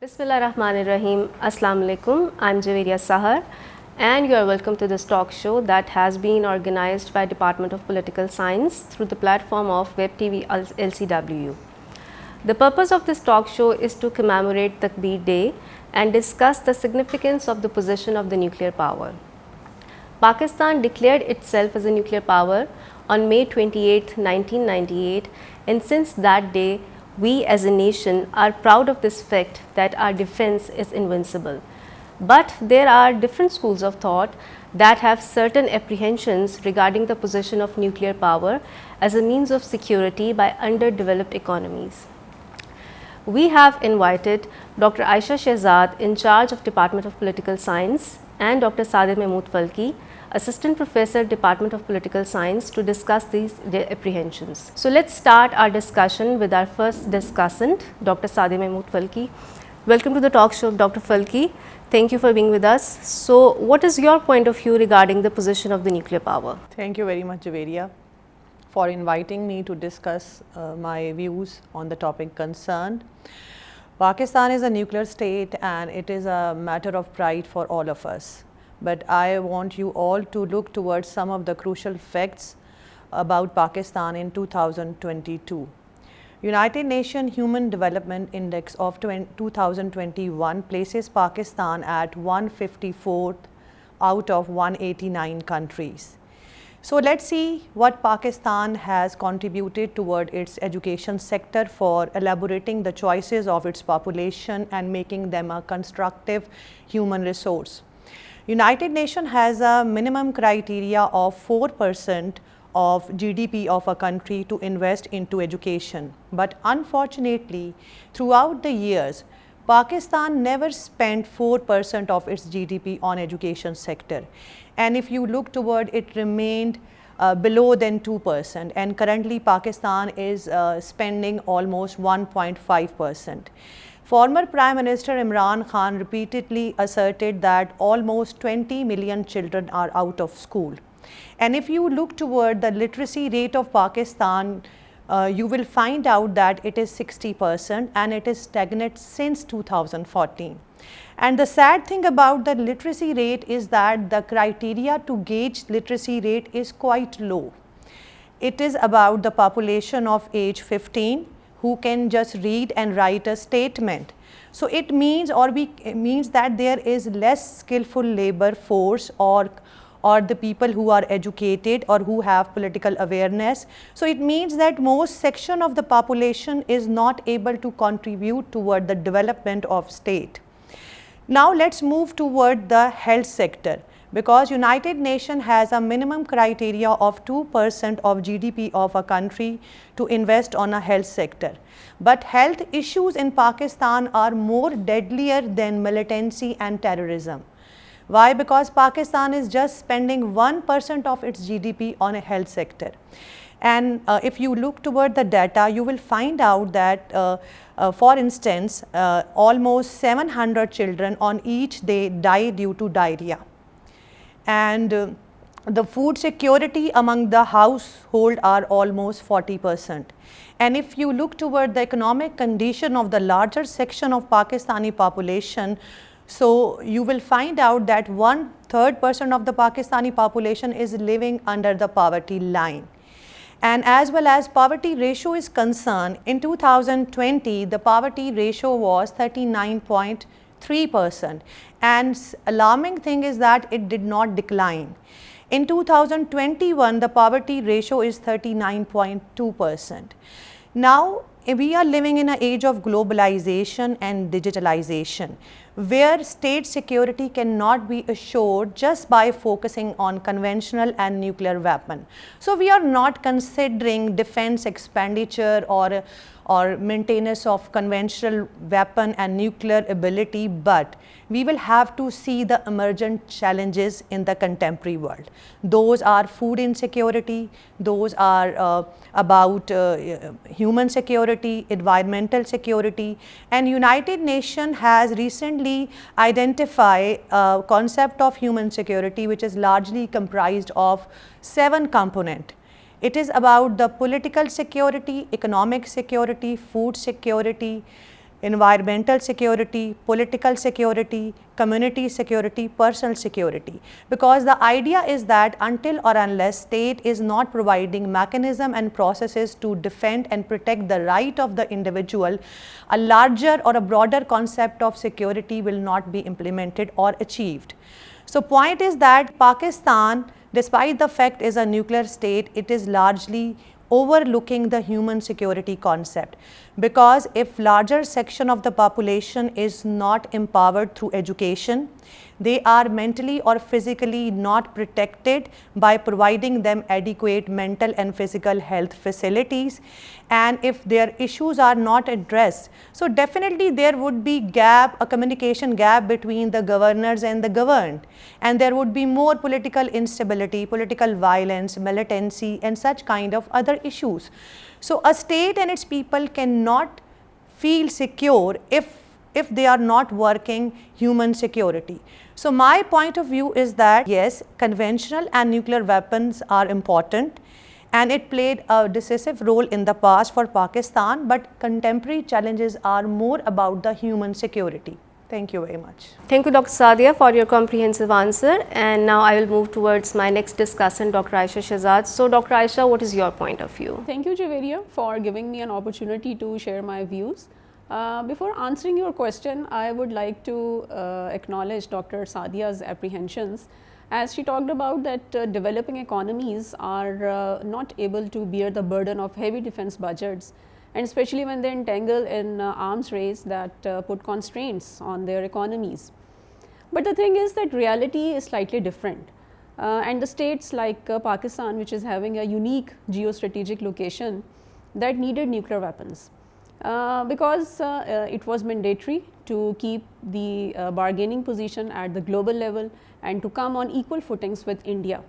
Bismillahirrahmanirrahim. Assalamu alaikum. I'm Javeria Sahar and you are welcome to this talk show that has been organized by Department of Political Science through the platform of Web TV LCW. The purpose of this talk show is to commemorate Takbeer Day and discuss the significance of the position of the nuclear power. Pakistan declared itself as a nuclear power on May 28, 1998, and since that day, we as a nation are proud of this fact that our defense is invincible. But there are different schools of thought that have certain apprehensions regarding the position of nuclear power as a means of security by underdeveloped economies. We have invited Dr. Aisha Shehzad, in charge of Department of Political Science, and Dr. Sadir Mahmood Falki, Assistant Professor, Department of Political Science, to discuss these apprehensions. So let's start our discussion with our first discussant, Dr. Sadir Mahmood Falki. Welcome to the talk show, Dr. Falki. Thank you for being with us. So what is your point of view regarding the position of the nuclear power? Thank you very much, Javeria, for inviting me to discuss my views on the topic concerned. Pakistan is a nuclear state and it is a matter of pride for all of us. But I want you all to look towards some of the crucial facts about Pakistan in 2022. United Nations Human Development Index of 2021 places Pakistan at 154th out of 189 countries. So let's see what Pakistan has contributed toward its education sector for elaborating the choices of its population and making them a constructive human resource. United Nations has a minimum criteria of 4% of GDP of a country to invest into education. But unfortunately, throughout the years, Pakistan never spent 4% of its GDP on education sector. And if you look toward, it remained below than 2%. And currently, Pakistan is spending almost 1.5%. Former Prime Minister Imran Khan repeatedly asserted that almost 20 million children are out of school. And if you look toward the literacy rate of Pakistan, you will find out that it is 60% and it is stagnant since 2014. And the sad thing about the literacy rate is that the criteria to gauge literacy rate is quite low. It is about the population of age 15 who can just read and write a statement. So it means that there is less skillful labor force or the people who are educated or who have political awareness. So it means that most section of the population is not able to contribute toward the development of state. Now let's move toward the health sector, because United Nations has a minimum criteria of 2% of GDP of a country to invest on a health sector. But health issues in Pakistan are more deadlier than militancy and terrorism. Why? Because Pakistan is just spending 1% of its GDP on a health sector. And if you look toward the data, you will find out that, for instance, almost 700 children on each day die due to diarrhea. And the food security among the household are almost 40%. And if you look toward the economic condition of the larger section of Pakistani population, so you will find out that 1/3% of the Pakistani population is living under the poverty line. And as well as poverty ratio is concerned, in 2020, the poverty ratio was 39.3%. And alarming thing is that it did not decline. In 2021, the poverty ratio is 39.2%. Now, we are living in an age of globalization and digitalization, where state security cannot be assured just by focusing on conventional and nuclear weapons. So we are not considering defense expenditure or maintenance of conventional weapon and nuclear ability, but we will have to see the emergent challenges in the contemporary world. Those are food insecurity, those are about human security, environmental security, and United Nations has recently identified a concept of human security which is largely comprised of 7 components. It is about the political security, economic security, food security, environmental security, political security, community security, personal security. Because the idea is that until or unless state is not providing mechanism and processes to defend and protect the right of the individual, a larger or a broader concept of security will not be implemented or achieved. So point is that Pakistan, despite the fact is a nuclear state, it is largely overlooking the human security concept, because if larger section of the population is not empowered through education, they are mentally or physically not protected by providing them adequate mental and physical health facilities, and if their issues are not addressed, so definitely there would be a communication gap between the governors and the governed, and there would be more political instability, political violence, militancy and such kind of other issues. So a state and its people cannot feel secure if they are not working human security. So my point of view is that yes, conventional and nuclear weapons are important, and it played a decisive role in the past for Pakistan, but contemporary challenges are more about the human security. Thank you very much. Thank you, Dr. Sadia, for your comprehensive answer. And now I will move towards my next discussant, Dr. Aisha Shehzad. So, Dr. Aisha, what is your point of view? Thank you, Javeria, for giving me an opportunity to share my views. Before answering your question, I would like to acknowledge Dr. Sadia's apprehensions, as she talked about that developing economies are not able to bear the burden of heavy defense budgets, and especially when they entangle in arms race that put constraints on their economies. But the thing is that reality is slightly different, and the states like Pakistan, which is having a unique geostrategic location, that needed nuclear weapons. Because it was mandatory to keep the bargaining position at the global level and to come on equal footings with India.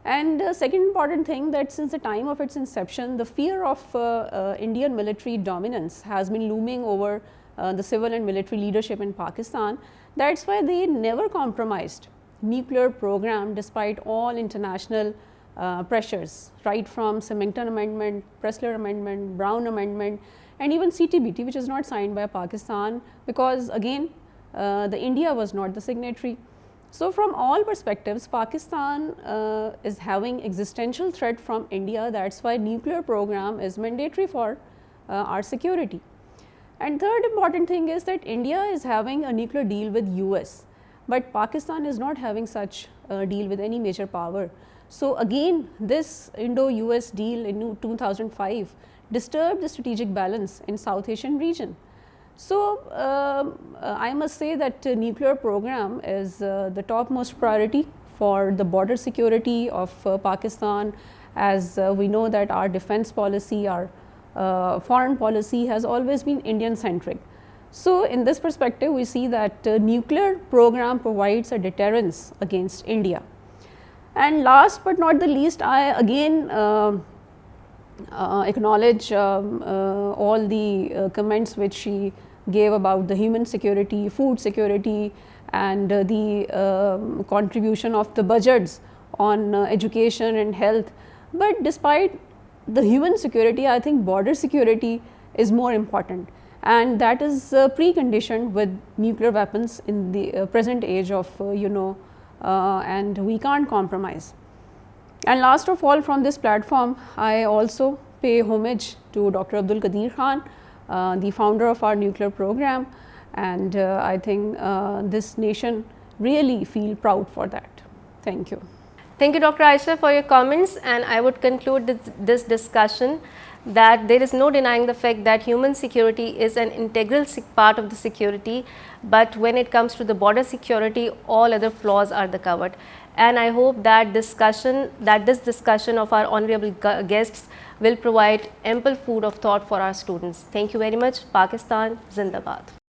And second important thing, that since the time of its inception, the fear of Indian military dominance has been looming over the civil and military leadership in Pakistan. That's why they never compromised nuclear program despite all international pressures, right from Symington Amendment, Pressler Amendment, Brown Amendment, and even CTBT, which is not signed by Pakistan, because again the India was not the signatory. So from all perspectives, Pakistan is having existential threat from India. That's why nuclear program is mandatory for our security. And third important thing is that India is having a nuclear deal with US, but Pakistan is not having such a deal with any major power. So again, this Indo-US deal in 2005 disturbed the strategic balance in South Asian region. So I must say that nuclear program is the topmost priority for the border security of Pakistan, as we know that our defense policy, our foreign policy has always been Indian centric. So in this perspective, we see that nuclear program provides a deterrence against India. And last but not the least, I again acknowledge all the comments which she gave about the human security, food security, and the contribution of the budgets on education and health. But despite the human security, I think border security is more important, and that is preconditioned with nuclear weapons in the present age of and we can't compromise. And last of all, from this platform, I also pay homage to Dr. Abdul Qadir Khan, the founder of our nuclear program, and I think this nation really feel proud for that. Thank you. Thank you, Dr. Aisha, for your comments, and I would conclude this discussion that there is no denying the fact that human security is an integral part of the security, but when it comes to the border security, all other flaws are covered. And I hope that this discussion of our honorable guests will provide ample food of thought for our students. Thank you very much. Pakistan Zindabad.